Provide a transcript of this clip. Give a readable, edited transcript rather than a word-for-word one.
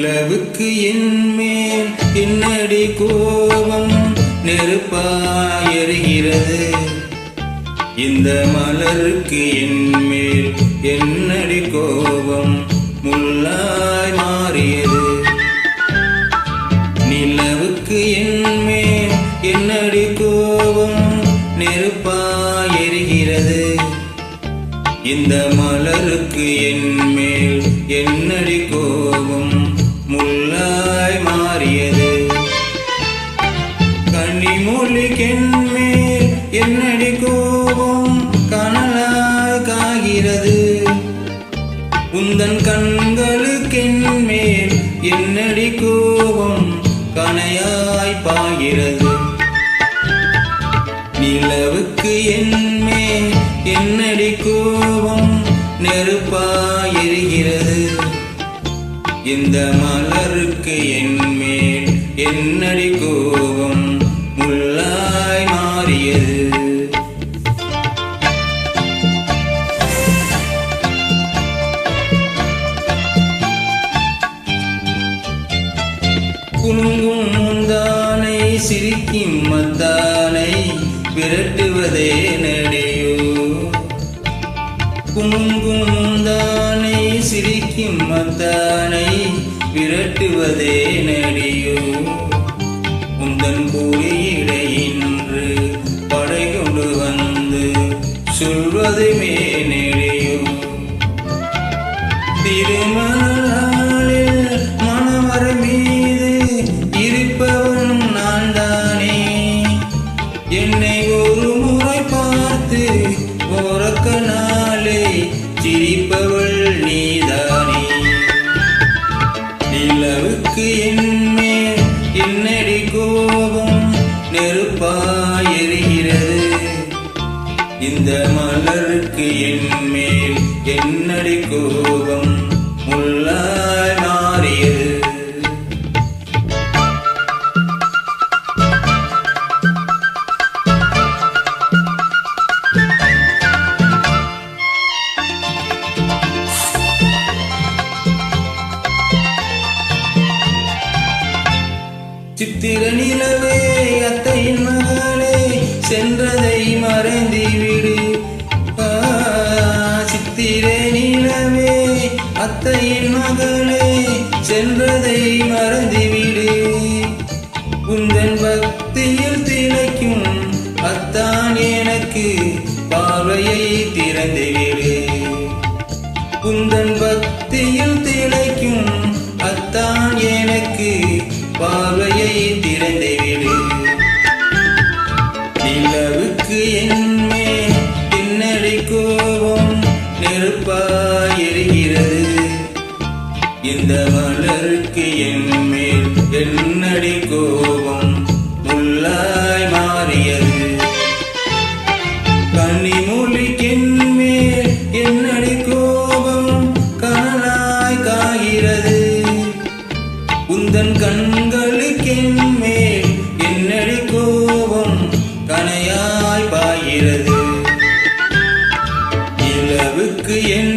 நிலவுக்கு என்மேல் என்னடி கோபம் நெருப்பாயெரிகிறது. இந்த மலருக்கு என்மேல் என்னடி கோபம் முள்ளாய் மாறியது. நிலவுக்கு என்மேல் என்னடி கோபம் நெருப்பாயெரிகிறது. இந்த மலருக்கு என்மேல் என்னடி கோபம் முள்ளாய் மாறியது. கனிமொழிக்கென்மேல் என்னடி கோபம் கனலாய் காகிறது. உந்தன் கண்களுக்கென்மேல் என்னடி கோபம் கனையாய் பாய்கிறது. நிலவுக்கு என்மேல் என்னடி கோபம் நெருப்பாயெரிகிறது. இந்த மலருக்கு என்மேல் என்னடி கோபம் முள்ளாய் மாறியது. குலுங்கும் முந்தானை சிரிக்கும் மத்தானை விரட்டுவதே நடியோ. குலுங்கும் முந்தானை சிரிக்கும் மத்தானை விரட்டுவதே நடியோ. உந்தன் கூறியிடை இன்று படை கொண்டு வந்து சொல்வதுமே நடியோ. திருமணாளில் மணவர மீது இருப்பவன் நான் தானே. என்னை ஒரு முறை பார்த்து ஓரக்க நாளை சிரிப்பவள் நீதானே. நிலவுக்கு என்மேல் என்னடி கோபம் நெருப்பாயெரிகிறது. இந்த மலருக்கு என்மேல் என்னடி கோபம் முள்ளாய் மாறியது. சித்திர நிலவே அத்தையின் மகளே சென்றதை மறந்துவிடு. சித்திர நிலவே அத்தையின் மகளே சென்றதை மறந்துவிடு. உந்தன் பக்தியில் திளைக்கும் அத்தான் எனக்கு பார்வையை திறந்துவிடு. உந்தன் பக்தியில் திளைக்கும் அத்தான் எனக்கு பார்வையை திறந்துவிடு. நிலவுக்கு என்மேல் என்னடி கோபம் நெருப்பாயெரிகிறது. இந்த மலருக்கு என்மேல் என்னடி கோபம் முள்ளாய் மாறியது. கனிமொழிக்கென்மேல் என்னடி கோபம் கனலாய் காகிறது. உந்தன் கண்களுக்கென்மேல் என்னடி கோபம் கனையாய் பாய்கிறது. நிலவுக்கு என்